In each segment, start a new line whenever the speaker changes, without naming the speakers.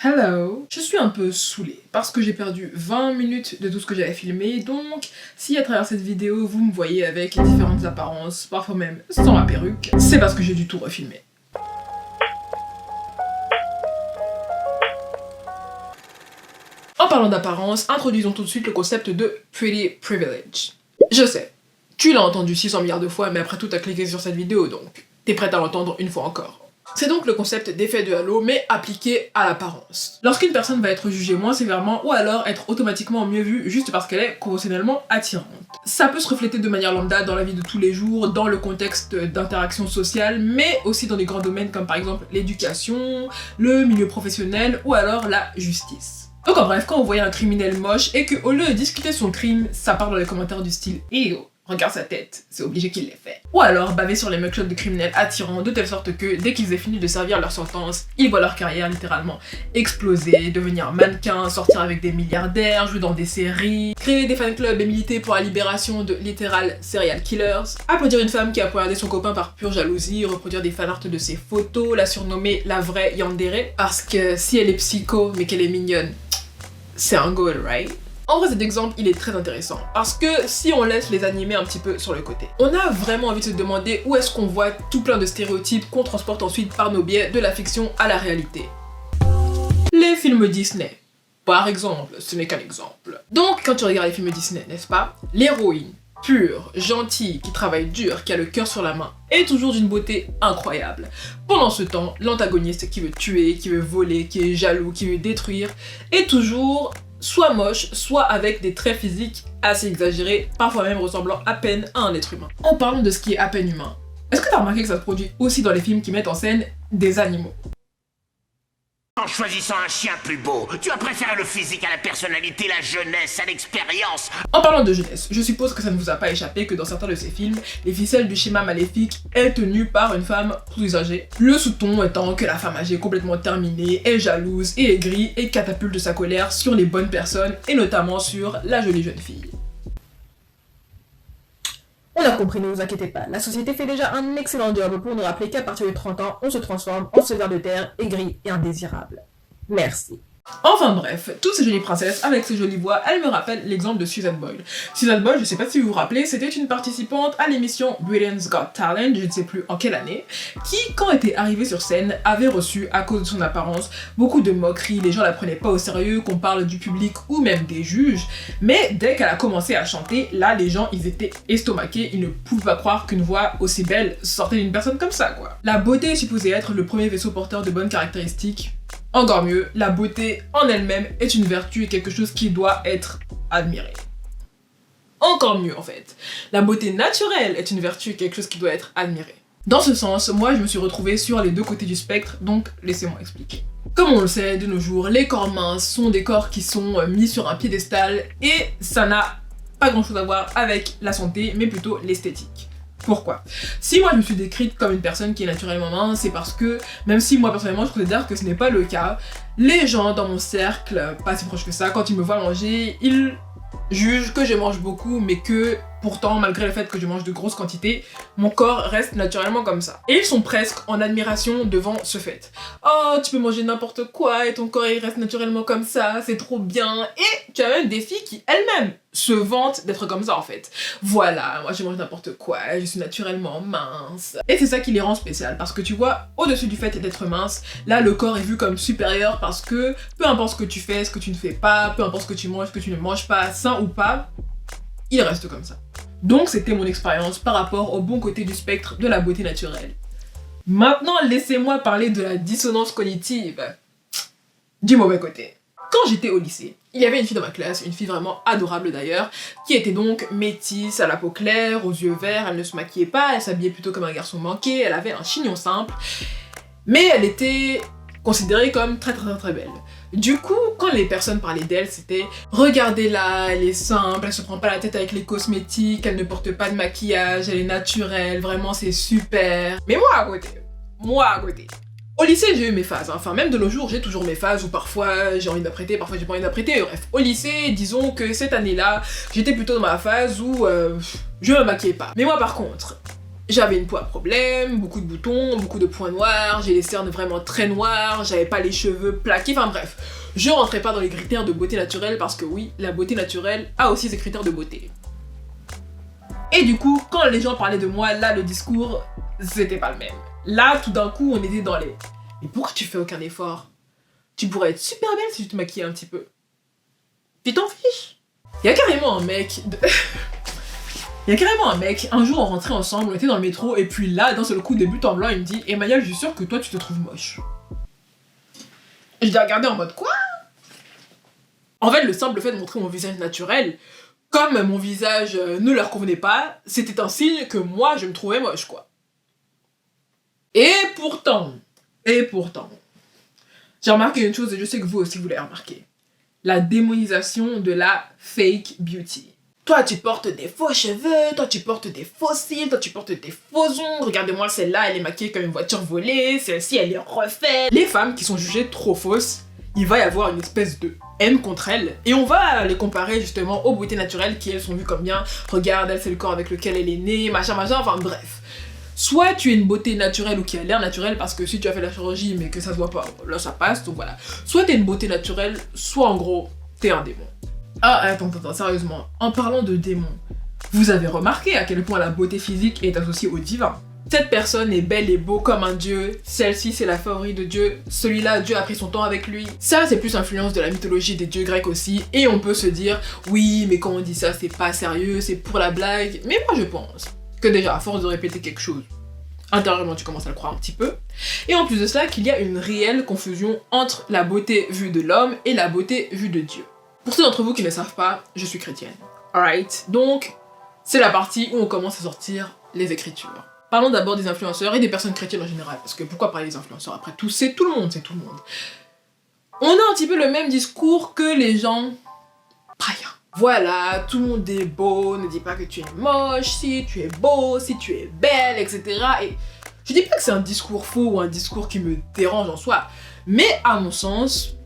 Hello! Je suis un peu saoulée parce que j'ai perdu 20 minutes de tout ce que j'avais filmé, donc si à travers cette vidéo vous me voyez avec différentes apparences, parfois même sans ma perruque, c'est parce que j'ai dû tout refilmer. En parlant d'apparence, introduisons tout de suite le concept de Pretty Privilege. Je sais, tu l'as entendu 600 milliards de fois, mais après tout t'as cliqué sur cette vidéo, donc t'es prête à l'entendre une fois encore. C'est donc le concept d'effet de halo, mais appliqué à l'apparence. Lorsqu'une personne va être jugée moins sévèrement, ou alors être automatiquement mieux vue juste parce qu'elle est conventionnellement attirante. Ça peut se refléter de manière lambda dans la vie de tous les jours, dans le contexte d'interaction sociale, mais aussi dans des grands domaines comme par exemple l'éducation, le milieu professionnel, ou alors la justice. Donc en bref, quand vous voyez un criminel moche et qu'au lieu de discuter son crime, ça part dans les commentaires du style « Ew, regarde sa tête, c'est obligé qu'il l'ait fait ». Ou alors baver sur les mugshots de criminels attirants de telle sorte que dès qu'ils aient fini de servir leur sentence, ils voient leur carrière littéralement exploser, devenir mannequins, sortir avec des milliardaires, jouer dans des séries, créer des fan clubs et militer pour la libération de littéral serial killers, applaudir une femme qui a poignardé son copain par pure jalousie, reproduire des fanarts de ses photos, la surnommer la vraie Yandere, parce que si elle est psycho mais qu'elle est mignonne, c'est un goal, right? En vrai, cet exemple, il est très intéressant, parce que si on laisse les animés un petit peu sur le côté, on a vraiment envie de se demander où est-ce qu'on voit tout plein de stéréotypes qu'on transporte ensuite par nos biais de la fiction à la réalité. Les films Disney, par exemple, ce n'est qu'un exemple. Donc, quand tu regardes les films Disney, n'est-ce pas, l'héroïne, pure, gentille, qui travaille dur, qui a le cœur sur la main, est toujours d'une beauté incroyable. Pendant ce temps, l'antagoniste qui veut tuer, qui veut voler, qui est jaloux, qui veut détruire, est toujours soit moche, soit avec des traits physiques assez exagérés, parfois même ressemblant à peine à un être humain. En parlant de ce qui est à peine humain, est-ce que t'as remarqué que ça se produit aussi dans les films qui mettent en scène des animaux?
En choisissant un chien plus beau, tu as préféré le physique à la personnalité, la jeunesse, à l'expérience.
En parlant de jeunesse, je suppose que ça ne vous a pas échappé que dans certains de ces films, les ficelles du schéma maléfique est tenues par une femme plus âgée. Le sous-ton étant que la femme âgée complètement terminée est jalouse et aigrie et catapulte sa colère sur les bonnes personnes et notamment sur la jolie jeune fille.
On a compris, ne vous inquiétez pas. La société fait déjà un excellent job pour nous rappeler qu'à partir de 30 ans, on se transforme en ce ver de terre aigri et indésirable. Merci.
Enfin bref, toutes ces jolies princesses avec ces jolies voix, elles me rappellent l'exemple de Susan Boyle. Susan Boyle, je sais pas si vous vous rappelez, c'était une participante à l'émission Britain's Got Talent, je ne sais plus en quelle année, qui, quand elle était arrivée sur scène, avait reçu, à cause de son apparence, beaucoup de moqueries, les gens la prenaient pas au sérieux, qu'on parle du public ou même des juges, mais dès qu'elle a commencé à chanter, là les gens ils étaient estomaqués, ils ne pouvaient pas croire qu'une voix aussi belle sortait d'une personne comme ça quoi. La beauté est supposée être le premier vaisseau porteur de bonnes caractéristiques. Encore mieux, la beauté en elle-même est une vertu et quelque chose qui doit être admiré. Encore mieux en fait, la beauté naturelle est une vertu et quelque chose qui doit être admiré. Dans ce sens, moi je me suis retrouvée sur les deux côtés du spectre, donc laissez-moi expliquer. Comme on le sait, de nos jours, les corps minces sont des corps qui sont mis sur un piédestal et ça n'a pas grand chose à voir avec la santé, mais plutôt l'esthétique. Pourquoi? Si moi je me suis décrite comme une personne qui est naturellement mince, c'est parce que, même si moi personnellement je considère que ce n'est pas le cas, les gens dans mon cercle, pas si proches que ça, quand ils me voient manger, ils jugent que je mange beaucoup, mais que pourtant, malgré le fait que je mange de grosses quantités, mon corps reste naturellement comme ça. Et ils sont presque en admiration devant ce fait. Oh, tu peux manger n'importe quoi et ton corps il reste naturellement comme ça, c'est trop bien. Et tu as même des filles qui elles-mêmes se vantent d'être comme ça en fait. Voilà, moi je mange n'importe quoi, je suis naturellement mince. Et c'est ça qui les rend spéciales, parce que tu vois, au-dessus du fait d'être mince, là le corps est vu comme supérieur parce que peu importe ce que tu fais, ce que tu ne fais pas, peu importe ce que tu manges, ce que tu ne manges pas, sain ou pas, il reste comme ça. Donc c'était mon expérience par rapport au bon côté du spectre de la beauté naturelle. Maintenant, laissez-moi parler de la dissonance cognitive du mauvais côté. Quand j'étais au lycée, il y avait une fille dans ma classe, une fille vraiment adorable d'ailleurs, qui était donc métisse, à la peau claire, aux yeux verts, elle ne se maquillait pas, elle s'habillait plutôt comme un garçon manqué, elle avait un chignon simple, mais elle était considérée comme très belle. Du coup, quand les personnes parlaient d'elle, c'était « Regardez-la, elle est simple, elle se prend pas la tête avec les cosmétiques, elle ne porte pas de maquillage, elle est naturelle, vraiment c'est super. » Mais moi à côté, au lycée j'ai eu mes phases, enfin même de nos jours j'ai toujours mes phases où parfois j'ai envie d'apprêter, parfois j'ai pas envie d'apprêter, bref. Au lycée, disons que cette année-là, j'étais plutôt dans ma phase où je me maquillais pas. Mais moi par contre, J'avais une peau à problème, beaucoup de boutons, beaucoup de points noirs, j'ai les cernes vraiment très noires, j'avais pas les cheveux plaqués, enfin bref. Je rentrais pas dans les critères de beauté naturelle parce que oui, la beauté naturelle a aussi ses critères de beauté. Et du coup, quand les gens parlaient de moi, là, le discours, c'était pas le même. Là, tout d'un coup, on était dans les... Mais pourquoi tu fais aucun effort? Tu pourrais être super belle si tu te maquillais un petit peu. Tu t'en fiches? Il y a carrément un mec... Il y a carrément un mec, un jour on rentrait ensemble, on était dans le métro, et puis là, d'un seul coup, de but en blanc, il me dit « Emmanuel, je suis sûre que toi, tu te trouves moche. » Je l'ai regardé en mode « Quoi ?» En fait, le simple fait de montrer mon visage naturel, comme mon visage ne leur convenait pas, c'était un signe que moi, je me trouvais moche, quoi. Et pourtant, j'ai remarqué une chose, et je sais que vous aussi, vous l'avez remarqué. La démonisation de la fake beauty. Toi, tu portes des faux cheveux, toi, tu portes des faux cils, toi, tu portes des faux ongles. Regardez-moi, celle-là, elle est maquillée comme une voiture volée, celle-ci, elle est refaite. Les femmes qui sont jugées trop fausses, il va y avoir une espèce de haine contre elles. Et on va les comparer justement aux beautés naturelles qui, elles, sont vues comme bien. Regarde, elle, c'est le corps avec lequel elle est née, machin, enfin bref. Soit tu es une beauté naturelle ou qui a l'air naturelle parce que si tu as fait la chirurgie mais que ça se voit pas, là ça passe, donc voilà. Soit t'es une beauté naturelle, soit en gros, t'es un démon. Ah, attends, sérieusement, en parlant de démon, vous avez remarqué à quel point la beauté physique est associée au divin? Cette personne est belle et beau comme un dieu, celle-ci c'est la favorite de Dieu, celui-là Dieu a pris son temps avec lui. Ça c'est plus influence de la mythologie des dieux grecs aussi, et on peut se dire, oui mais quand on dit ça c'est pas sérieux, c'est pour la blague, mais moi je pense que déjà à force de répéter quelque chose, intérieurement tu commences à le croire un petit peu, et en plus de cela qu'il y a une réelle confusion entre la beauté vue de l'homme et la beauté vue de Dieu. Pour ceux d'entre vous qui ne savent pas, je suis chrétienne. Alright, donc c'est la partie où on commence à sortir les écritures. Parlons d'abord des influenceurs et des personnes chrétiennes en général, parce que pourquoi parler des influenceurs? Après tout, c'est tout le monde. On a un petit peu le même discours que les gens païens. Voilà, tout le monde est beau, ne dis pas que tu es moche, si tu es beau, si tu es belle, etc. Et je dis pas que c'est un discours faux ou un discours qui me dérange en soi, mais à mon sens,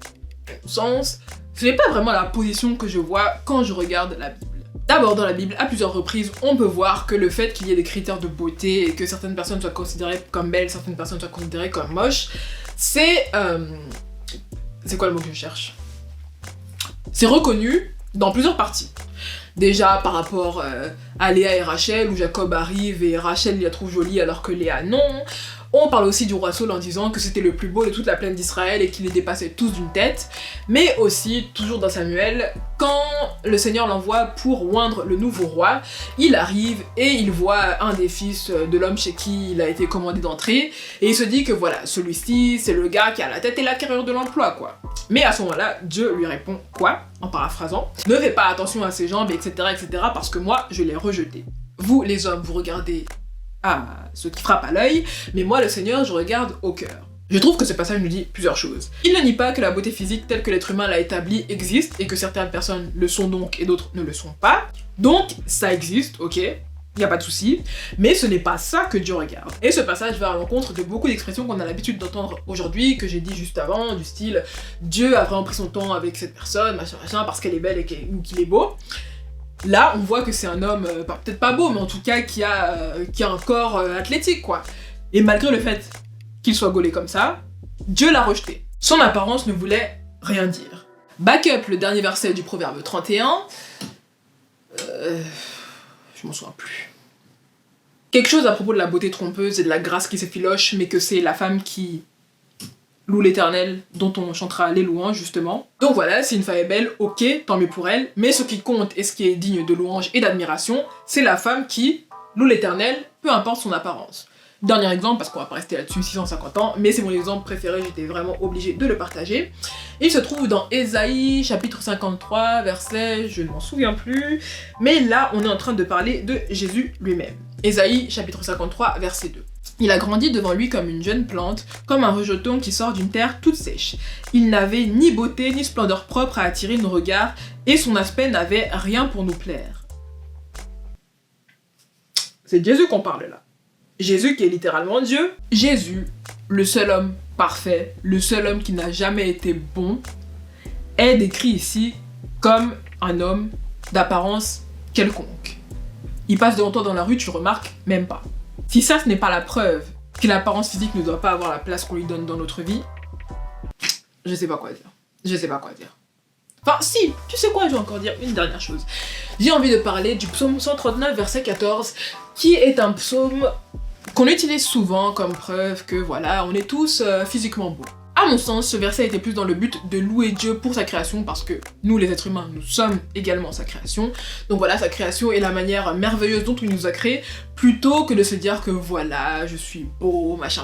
ce n'est pas vraiment la position que je vois quand je regarde la Bible. D'abord, dans la Bible, à plusieurs reprises, on peut voir que le fait qu'il y ait des critères de beauté et que certaines personnes soient considérées comme belles, certaines personnes soient considérées comme moches, c'est... c'est quoi le mot que je cherche? C'est reconnu dans plusieurs parties. Déjà par rapport à Léa et Rachel, où Jacob arrive et Rachel la trouve jolie alors que Léa non. On parle aussi du roi Saul en disant que c'était le plus beau de toute la plaine d'Israël et qu'il les dépassait tous d'une tête. Mais aussi, toujours dans Samuel, quand le Seigneur l'envoie pour oindre le nouveau roi, il arrive et il voit un des fils de l'homme chez qui il a été commandé d'entrer, et il se dit que voilà, celui-ci, c'est le gars qui a la tête et la carrure de l'emploi, quoi. Mais à ce moment-là, Dieu lui répond quoi? En paraphrasant, ne fais pas attention à ses jambes, etc., parce que moi, je l'ai rejeté. Vous, les hommes, vous regardez à ce qui frappe à l'œil, mais moi, le Seigneur, je regarde au cœur. Je trouve que ce passage nous dit plusieurs choses. Il ne nie pas que la beauté physique telle que l'être humain l'a établie existe, et que certaines personnes le sont donc et d'autres ne le sont pas. Donc, ça existe, ok, y a pas de souci, mais ce n'est pas ça que Dieu regarde. Et ce passage va à l'encontre de beaucoup d'expressions qu'on a l'habitude d'entendre aujourd'hui, que j'ai dit juste avant, du style « Dieu a vraiment pris son temps avec cette personne, machin, parce qu'elle est belle ou qu'il est beau ». Là, on voit que c'est un homme, peut-être pas beau, mais en tout cas qui a un corps athlétique, quoi. Et malgré le fait qu'il soit gaulé comme ça, Dieu l'a rejeté. Son apparence ne voulait rien dire. Back up le dernier verset du proverbe 31. Je m'en souviens plus. Quelque chose à propos de la beauté trompeuse et de la grâce qui s'effiloche, mais que c'est la femme qui loue l'Éternel, dont on chantera les louanges justement. Donc voilà, si une femme est belle, ok, tant mieux pour elle, mais ce qui compte et ce qui est digne de louange et d'admiration, c'est la femme qui loue l'Éternel, peu importe son apparence. Dernier exemple, parce qu'on va pas rester là-dessus 650 ans, mais c'est mon exemple préféré, j'étais vraiment obligée de le partager. Il se trouve dans Ésaïe, chapitre 53, verset, je ne m'en souviens plus, mais là, on est en train de parler de Jésus lui-même. Ésaïe, chapitre 53, verset 2. Il a grandi devant lui comme une jeune plante, comme un rejeton qui sort d'une terre toute sèche. Il n'avait ni beauté ni splendeur propre à attirer nos regards, et son aspect n'avait rien pour nous plaire. C'est Jésus qu'on parle là. Jésus qui est littéralement Dieu. Jésus, le seul homme parfait, le seul homme qui n'a jamais été bon, est décrit ici comme un homme d'apparence quelconque. Il passe devant toi dans la rue, tu le remarques même pas. Si ça, ce n'est pas la preuve que l'apparence physique ne doit pas avoir la place qu'on lui donne dans notre vie, je sais pas quoi dire. Je sais pas quoi dire. Enfin, si, tu sais quoi, je vais encore dire une dernière chose. J'ai envie de parler du psaume 139, verset 14, qui est un psaume qu'on utilise souvent comme preuve que voilà, on est tous physiquement beaux. À mon sens, ce verset était plus dans le but de louer Dieu pour sa création, parce que nous, les êtres humains, nous sommes également sa création. Donc voilà, sa création est la manière merveilleuse dont il nous a créés, plutôt que de se dire que voilà, je suis beau, machin.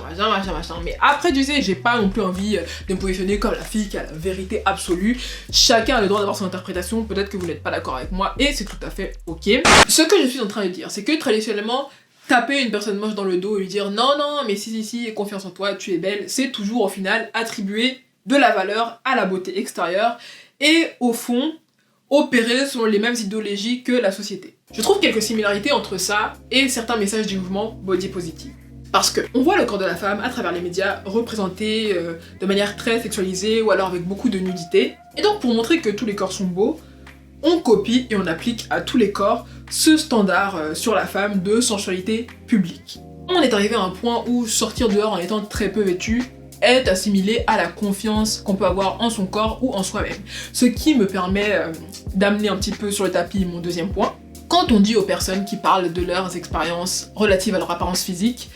Mais après, tu sais, j'ai pas non plus envie de me positionner comme la fille qui a la vérité absolue. Chacun a le droit d'avoir son interprétation, peut-être que vous n'êtes pas d'accord avec moi, et c'est tout à fait ok. Ce que je suis en train de dire, c'est que traditionnellement, taper une personne moche dans le dos et lui dire non, mais si, confiance en toi, tu es belle, c'est toujours au final attribuer de la valeur à la beauté extérieure et au fond, opérer selon les mêmes idéologies que la société. Je trouve quelques similarités entre ça et certains messages du mouvement body positive. Parce que on voit le corps de la femme à travers les médias représenté de manière très sexualisée ou alors avec beaucoup de nudité. Et donc pour montrer que tous les corps sont beaux, on copie et on applique à tous les corps ce standard sur la femme de sensualité publique. On est arrivé à un point où sortir dehors en étant très peu vêtu est assimilé à la confiance qu'on peut avoir en son corps ou en soi-même. Ce qui me permet d'amener un petit peu sur le tapis mon deuxième point. Quand on dit aux personnes qui parlent de leurs expériences relatives à leur apparence physique,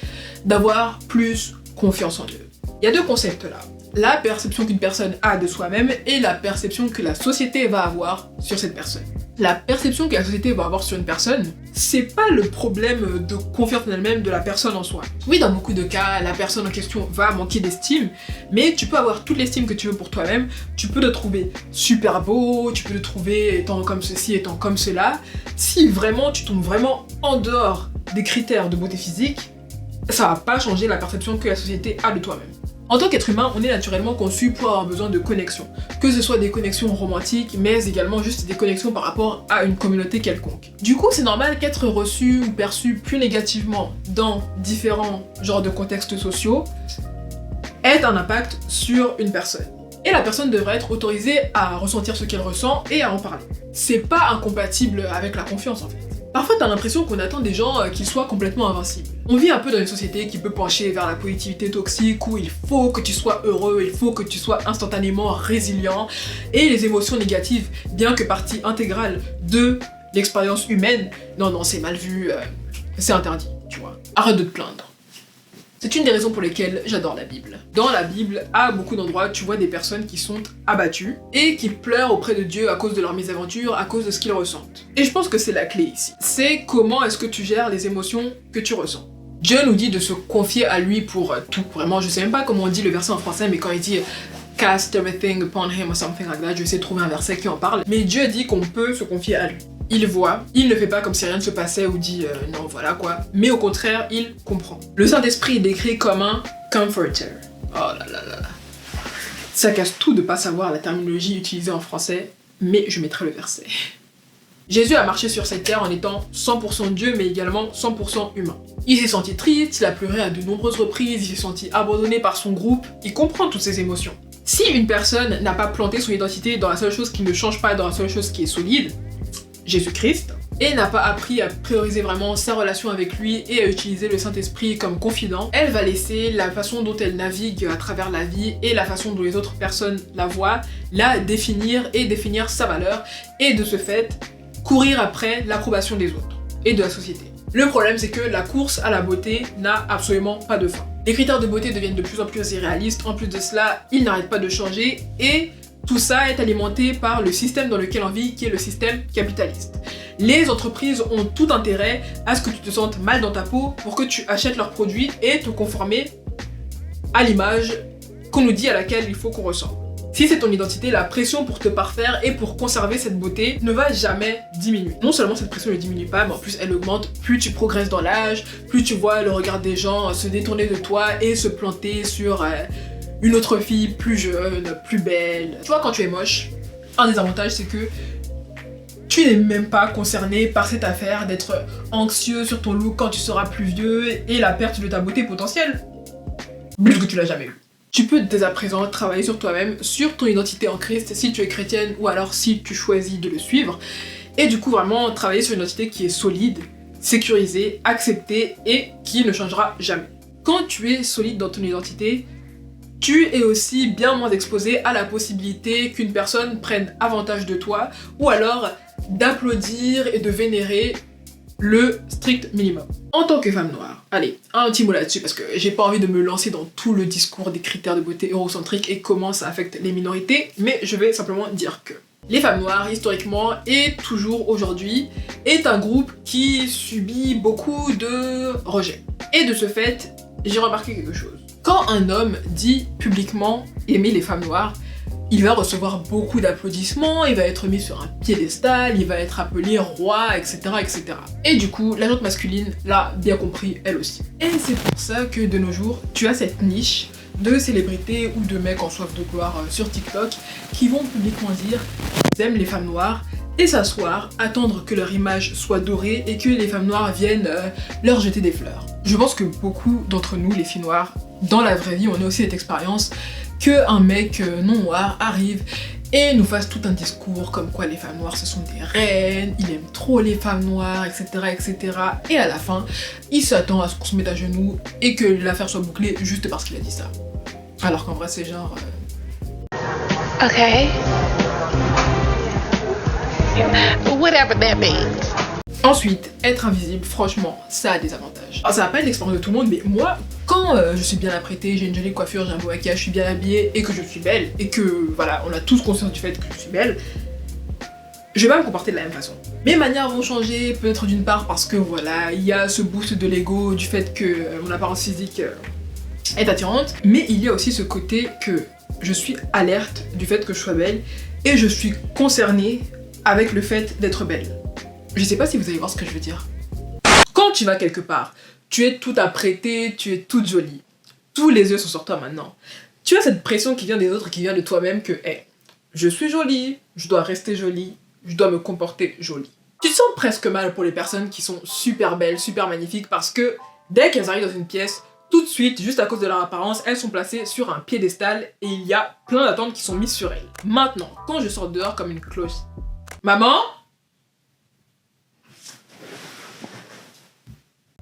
d'avoir plus confiance en eux. Il y a deux concepts là. La perception qu'une personne a de soi-même et la perception que la société va avoir sur cette personne. La perception que la société va avoir sur une personne, c'est pas le problème de confiance en elle-même de la personne en soi. Oui, dans beaucoup de cas, la personne en question va manquer d'estime, mais tu peux avoir toute l'estime que tu veux pour toi-même, tu peux te trouver super beau, tu peux te trouver étant comme ceci, étant comme cela. Si vraiment tu tombes vraiment en dehors des critères de beauté physique, ça va pas changer la perception que la société a de toi-même. En tant qu'être humain, on est naturellement conçu pour avoir besoin de connexions. Que ce soit des connexions romantiques, mais également juste des connexions par rapport à une communauté quelconque. Du coup, c'est normal qu'être reçu ou perçu plus négativement dans différents genres de contextes sociaux ait un impact sur une personne. Et la personne devrait être autorisée à ressentir ce qu'elle ressent et à en parler. C'est pas incompatible avec la confiance en fait. Parfois, t'as l'impression qu'on attend des gens qu'ils soient complètement invincibles. On vit un peu dans une société qui peut pencher vers la positivité toxique où il faut que tu sois heureux, il faut que tu sois instantanément résilient. Et les émotions négatives, bien que partie intégrale de l'expérience humaine, non, c'est mal vu, c'est interdit, tu vois. Arrête de te plaindre. C'est une des raisons pour lesquelles j'adore la Bible. Dans la Bible, à beaucoup d'endroits, tu vois des personnes qui sont abattues et qui pleurent auprès de Dieu à cause de leur mésaventure, à cause de ce qu'ils ressentent. Et je pense que c'est la clé ici. C'est comment est-ce que tu gères les émotions que tu ressens. Dieu nous dit de se confier à lui pour tout. Vraiment, je sais même pas comment on dit le verset en français, mais quand il dit cast everything upon him or something like that, je sais trouver un verset qui en parle. Mais Dieu dit qu'on peut se confier à lui. Il voit, il ne fait pas comme si rien ne se passait ou dit non voilà quoi, mais au contraire, il comprend. Le Saint-Esprit est décrit comme un comforter. Oh là là là là. Ça casse tout de pas savoir la terminologie utilisée en français, mais je mettrai le verset. Jésus a marché sur cette terre en étant 100% Dieu, mais également 100% humain. Il s'est senti triste, il a pleuré à de nombreuses reprises, il s'est senti abandonné par son groupe, il comprend toutes ces émotions. Si une personne n'a pas planté son identité dans la seule chose qui ne change pas, dans la seule chose qui est solide, Jésus-Christ, et n'a pas appris à prioriser vraiment sa relation avec lui et à utiliser le Saint-Esprit comme confident, elle va laisser la façon dont elle navigue à travers la vie et la façon dont les autres personnes la voient, la définir et définir sa valeur, et de ce fait, courir après l'approbation des autres et de la société. Le problème, c'est que la course à la beauté n'a absolument pas de fin. Les critères de beauté deviennent de plus en plus irréalistes, en plus de cela, ils n'arrêtent pas de changer, et tout ça est alimenté par le système dans lequel on vit, qui est le système capitaliste. Les entreprises ont tout intérêt à ce que tu te sentes mal dans ta peau pour que tu achètes leurs produits et te conformer à l'image qu'on nous dit à laquelle il faut qu'on ressemble. Si c'est ton identité, la pression pour te parfaire et pour conserver cette beauté ne va jamais diminuer. Non seulement cette pression ne diminue pas, mais en plus elle augmente. Plus tu progresses dans l'âge, plus tu vois le regard des gens se détourner de toi et se planter sur une autre fille plus jeune, plus belle. Tu vois, quand tu es moche, un des avantages c'est que tu n'es même pas concerné par cette affaire d'être anxieux sur ton look quand tu seras plus vieux et la perte de ta beauté potentielle. Puisque tu l'as jamais eu. Tu peux dès à présent travailler sur toi-même, sur ton identité en Christ si tu es chrétienne ou alors si tu choisis de le suivre. Et du coup vraiment travailler sur une identité qui est solide, sécurisé, accepté et qui ne changera jamais. Quand tu es solide dans ton identité, tu es aussi bien moins exposé à la possibilité qu'une personne prenne avantage de toi ou alors d'applaudir et de vénérer le strict minimum. En tant que femme noire, allez, un petit mot là-dessus parce que j'ai pas envie de me lancer dans tout le discours des critères de beauté eurocentriques et comment ça affecte les minorités, mais je vais simplement dire que les femmes noires, historiquement et toujours aujourd'hui, est un groupe qui subit beaucoup de rejet. Et de ce fait, j'ai remarqué quelque chose. Quand un homme dit publiquement aimer les femmes noires, il va recevoir beaucoup d'applaudissements, il va être mis sur un piédestal, il va être appelé roi, etc. etc. Et du coup, la gente masculine l'a bien compris elle aussi. Et c'est pour ça que de nos jours, tu as cette niche de célébrités ou de mecs en soif de gloire sur TikTok qui vont publiquement dire qu'ils aiment les femmes noires et s'asseoir, attendre que leur image soit dorée et que les femmes noires viennent leur jeter des fleurs. Je pense que beaucoup d'entre nous, les filles noires, dans la vraie vie, on a aussi cette expérience qu'un mec non noir arrive et nous fasse tout un discours comme quoi les femmes noires ce sont des reines, il aime trop les femmes noires, etc. etc. Et à la fin, il s'attend à ce qu'on se mette à genoux et que l'affaire soit bouclée juste parce qu'il a dit ça. Alors qu'en vrai c'est genre...
Ok. Whatever that means.
Ensuite, être invisible, franchement, ça a des avantages. Alors, ça va pas être l'expérience de tout le monde, mais moi, quand je suis bien apprêtée, j'ai une jolie coiffure, j'ai un beau maquillage, je suis bien habillée et que je suis belle, et que, voilà, on a tous conscience du fait que je suis belle, je vais pas me comporter de la même façon. Mes manières vont changer, peut-être d'une part parce que, voilà, il y a ce boost de l'ego, du fait que mon apparence physique est attirante, mais il y a aussi ce côté que je suis alerte du fait que je sois belle, et je suis concernée avec le fait d'être belle. Je sais pas si vous allez voir ce que je veux dire. Quand tu vas quelque part, tu es tout apprêtée, tu es toute jolie. Tous les yeux sont sur toi maintenant. Tu as cette pression qui vient des autres, qui vient de toi-même que, hey, je suis jolie, je dois rester jolie, je dois me comporter jolie. Tu te sens presque mal pour les personnes qui sont super belles, super magnifiques, parce que dès qu'elles arrivent dans une pièce, tout de suite, juste à cause de leur apparence, elles sont placées sur un piédestal et il y a plein d'attentes qui sont mises sur elles. Maintenant, quand je sors dehors comme une cloche, maman ?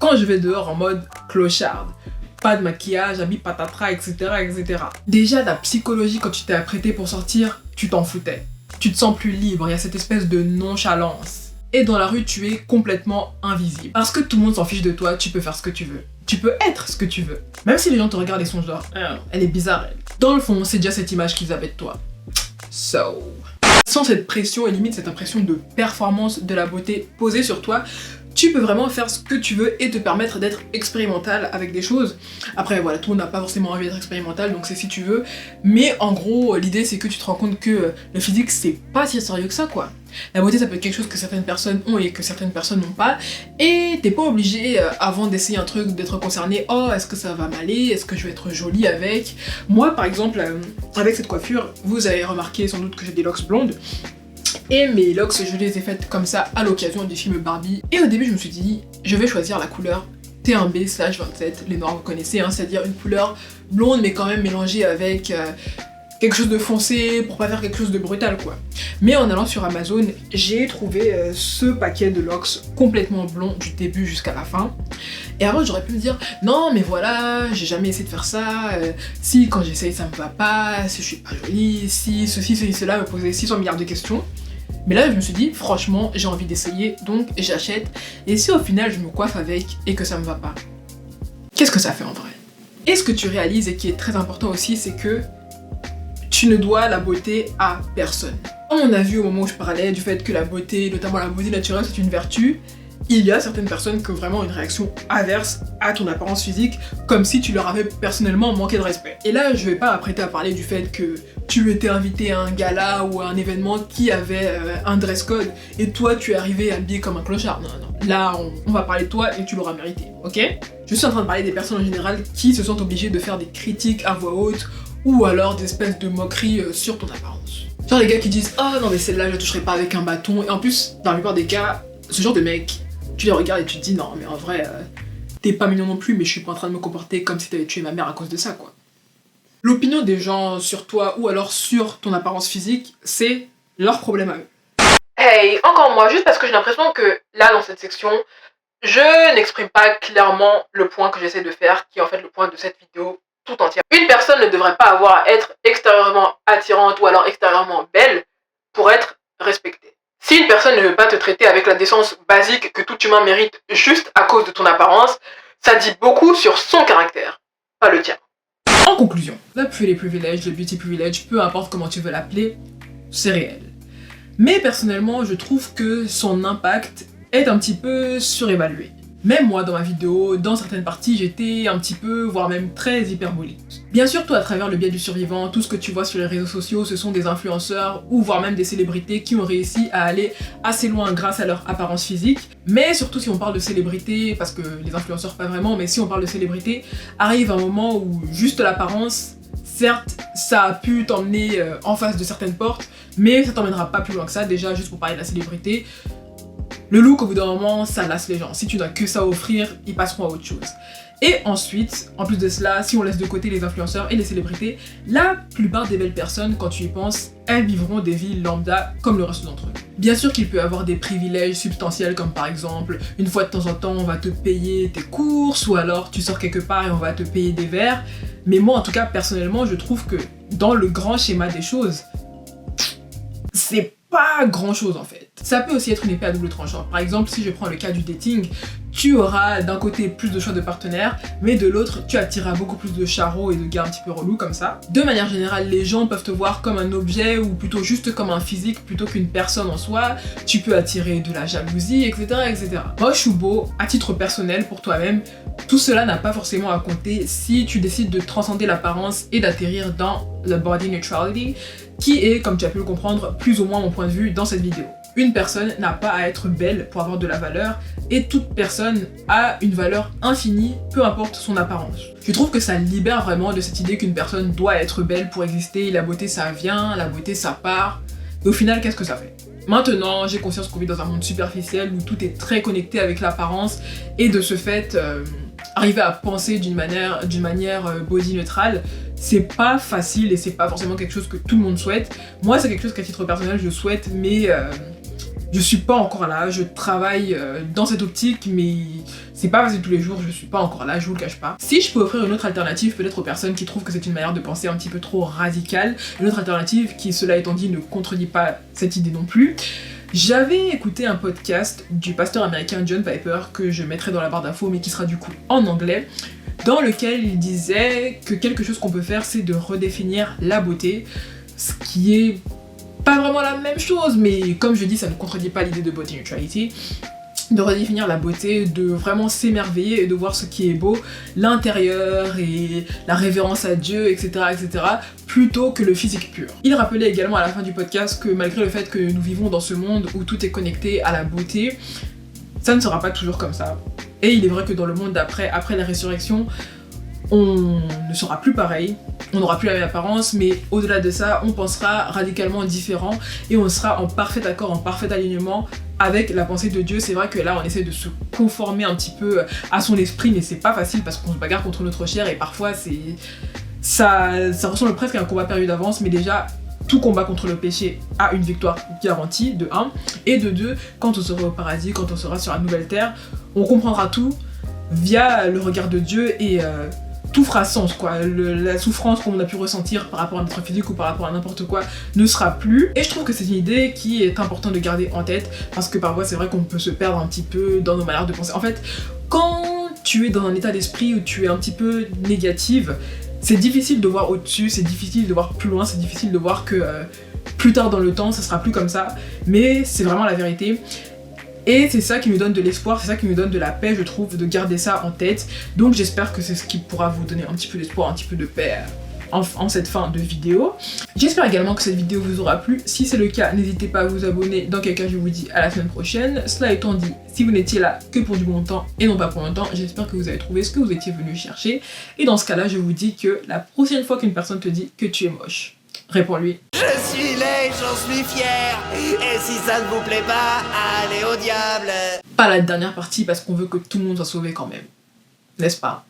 Quand je vais dehors en mode clocharde, pas de maquillage, habits patatras, etc., etc. Déjà, ta psychologie, quand tu t'es apprêtée pour sortir, tu t'en foutais. Tu te sens plus libre, il y a cette espèce de nonchalance. Et dans la rue, tu es complètement invisible. Parce que tout le monde s'en fiche de toi, tu peux faire ce que tu veux. Tu peux être ce que tu veux. Même si les gens te regardent et sont genre, elle est bizarre, elle. Dans le fond, c'est déjà cette image qu'ils avaient de toi. So... Sans cette pression et limite cette impression de performance de la beauté posée sur toi, tu peux vraiment faire ce que tu veux et te permettre d'être expérimental avec des choses. Après voilà, tout le monde n'a pas forcément envie d'être expérimental, donc c'est si tu veux. Mais en gros, l'idée c'est que tu te rends compte que le physique c'est pas si sérieux que ça quoi. La beauté ça peut être quelque chose que certaines personnes ont et que certaines personnes n'ont pas. Et t'es pas obligé avant d'essayer un truc d'être concerné, oh est-ce que ça va m'aller, est-ce que je vais être jolie avec. Moi par exemple, avec cette coiffure, vous avez remarqué sans doute que j'ai des locks blondes. Et mes locks, je les ai faites comme ça à l'occasion du film Barbie. Et au début, je me suis dit, je vais choisir la couleur T1B/27. Les noirs, vous connaissez, hein, c'est-à-dire une couleur blonde, mais quand même mélangée avec quelque chose de foncé pour pas faire quelque chose de brutal, quoi. Mais en allant sur Amazon, j'ai trouvé ce paquet de locks complètement blond du début jusqu'à la fin. Et avant, j'aurais pu me dire, non, mais voilà, j'ai jamais essayé de faire ça. Si, quand j'essaye, ça me va pas. Si je suis pas jolie. Si, ceci, cela, me poser 600 milliards de questions. Mais là, je me suis dit, franchement, j'ai envie d'essayer, donc j'achète. Et si au final, je me coiffe avec et que ça me va pas, qu'est-ce que ça fait en vrai? Et ce que tu réalises et qui est très important aussi, c'est que tu ne dois la beauté à personne. Comme on a vu au moment où je parlais du fait que la beauté, notamment la beauté naturelle, c'est une vertu, il y a certaines personnes qui ont vraiment une réaction inverse à ton apparence physique, comme si tu leur avais personnellement manqué de respect. Et là, je vais pas m'apprêter à parler du fait que tu étais invité à un gala ou à un événement qui avait un dress code, et toi tu es arrivé habillé comme un clochard. Non, non. Là, on va parler de toi et tu l'auras mérité, ok? Je suis en train de parler des personnes en général qui se sentent obligées de faire des critiques à voix haute, ou alors des espèces de moqueries sur ton apparence. Genre les gars qui disent « Oh non mais celle-là je la toucherai pas avec un bâton », et en plus, dans la plupart des cas, ce genre de mec, tu les regardes et tu te dis non mais en vrai t'es pas mignon non plus mais je suis pas en train de me comporter comme si t'avais tué ma mère à cause de ça quoi. L'opinion des gens sur toi ou alors sur ton apparence physique, c'est leur problème à eux. Hey, encore moi, juste parce que j'ai l'impression que là dans cette section, Je n'exprime pas clairement le point que j'essaie de faire, qui est en fait le point de cette vidéo tout entière. Une personne ne devrait pas avoir à être extérieurement attirante ou alors extérieurement belle pour être respectée. Si une personne ne veut pas te traiter avec la décence basique que tout humain mérite juste à cause de ton apparence, ça dit beaucoup sur son caractère, pas le tien. En conclusion, la les privilèges, le beauty privilege, peu importe comment tu veux l'appeler, c'est réel. Mais personnellement, je trouve que son impact est un petit peu surévalué. Même moi, dans ma vidéo, dans certaines parties, j'étais un petit peu, voire même très hyperbolique. Bien sûr, toi, à travers le biais du survivant, tout ce que tu vois sur les réseaux sociaux, ce sont des influenceurs ou voire même des célébrités qui ont réussi à aller assez loin grâce à leur apparence physique. Mais surtout, si on parle de célébrités, parce que les influenceurs pas vraiment, mais si on parle de célébrités, arrive un moment où juste l'apparence, certes, ça a pu t'emmener en face de certaines portes, mais ça t'emmènera pas plus loin que ça. Déjà, juste pour parler de la célébrité, le look, au bout d'un moment, ça lasse les gens. Si tu n'as que ça à offrir, ils passeront à autre chose. Et ensuite, en plus de cela, si on laisse de côté les influenceurs et les célébrités, la plupart des belles personnes, quand tu y penses, elles vivront des vies lambda comme le reste d'entre eux. Bien sûr qu'il peut y avoir des privilèges substantiels comme par exemple, une fois de temps en temps, on va te payer tes courses ou alors tu sors quelque part et on va te payer des verres. Mais moi, en tout cas, personnellement, je trouve que dans le grand schéma des choses, c'est pas grand chose en fait. Ça peut aussi être une épée à double tranchant. Par exemple, si je prends le cas du dating, tu auras d'un côté plus de choix de partenaires, mais de l'autre, tu attireras beaucoup plus de charros et de gars un petit peu relous comme ça. De manière générale, les gens peuvent te voir comme un objet ou plutôt juste comme un physique plutôt qu'une personne en soi. Tu peux attirer de la jalousie, etc. etc. Moche ou beau, à titre personnel pour toi-même, tout cela n'a pas forcément à compter si tu décides de transcender l'apparence et d'atterrir dans le body neutrality, qui est, comme tu as pu le comprendre, plus ou moins mon point de vue dans cette vidéo. Une personne n'a pas à être belle pour avoir de la valeur, et toute personne a une valeur infinie, peu importe son apparence. Je trouve que ça libère vraiment de cette idée qu'une personne doit être belle pour exister, la beauté ça vient, la beauté ça part, et au final qu'est-ce que ça fait ? Maintenant, j'ai conscience qu'on vit dans un monde superficiel où tout est très connecté avec l'apparence, et de ce fait, arriver à penser d'une manière body neutrale, c'est pas facile et c'est pas forcément quelque chose que tout le monde souhaite. Moi, c'est quelque chose qu'à titre personnel je souhaite, mais je suis pas encore là. Je travaille dans cette optique, mais c'est pas facile tous les jours, je suis pas encore là, je vous le cache pas. Si je peux offrir une autre alternative, peut-être aux personnes qui trouvent que c'est une manière de penser un petit peu trop radicale, une autre alternative qui, cela étant dit, ne contredit pas cette idée non plus. J'avais écouté un podcast du pasteur américain John Piper, que je mettrai dans la barre d'infos, mais qui sera du coup en anglais, dans lequel il disait que quelque chose qu'on peut faire, c'est de redéfinir la beauté, ce qui est pas vraiment la même chose, mais comme je dis, ça ne contredit pas l'idée de body neutrality, de redéfinir la beauté, de vraiment s'émerveiller et de voir ce qui est beau, l'intérieur et la révérence à Dieu, etc., etc., plutôt que le physique pur. Il rappelait également à la fin du podcast que malgré le fait que nous vivons dans ce monde où tout est connecté à la beauté, ça ne sera pas toujours comme ça. Et il est vrai que dans le monde d'après, après la résurrection, on ne sera plus pareil, on n'aura plus la même apparence, mais au-delà de ça, on pensera radicalement différent et on sera en parfait accord, en parfait alignement avec la pensée de Dieu. C'est vrai que là, on essaie de se conformer un petit peu à son esprit, mais c'est pas facile parce qu'on se bagarre contre notre chair et parfois ça ressemble presque à un combat perdu d'avance, mais déjà, tout combat contre le péché a une victoire garantie, de 1, et de 2, quand on sera au paradis, quand on sera sur la nouvelle terre, on comprendra tout via le regard de Dieu et tout fera sens, quoi. La souffrance qu'on a pu ressentir par rapport à notre physique ou par rapport à n'importe quoi ne sera plus. Et je trouve que c'est une idée qui est importante de garder en tête, parce que parfois c'est vrai qu'on peut se perdre un petit peu dans nos manières de penser. En fait, quand tu es dans un état d'esprit où tu es un petit peu négative, c'est difficile de voir au-dessus, c'est difficile de voir plus loin, c'est difficile de voir que plus tard dans le temps, ça sera plus comme ça, mais c'est vraiment la vérité. Et c'est ça qui nous donne de l'espoir, c'est ça qui nous donne de la paix, je trouve, de garder ça en tête. Donc j'espère que c'est ce qui pourra vous donner un petit peu d'espoir, un petit peu de paix en cette fin de vidéo. J'espère également que cette vidéo vous aura plu. Si c'est le cas, n'hésitez pas à vous abonner. Dans quel cas, je vous dis à la semaine prochaine. Cela étant dit, si vous n'étiez là que pour du bon temps et non pas pour longtemps, j'espère que vous avez trouvé ce que vous étiez venu chercher. Et dans ce cas-là, je vous dis que la prochaine fois qu'une personne te dit que tu es moche, réponds-lui:
je suis laid, j'en suis fier. Et si ça ne vous plaît pas, allez au diable.
Pas la dernière partie parce qu'on veut que tout le monde soit sauvé quand même. N'est-ce pas?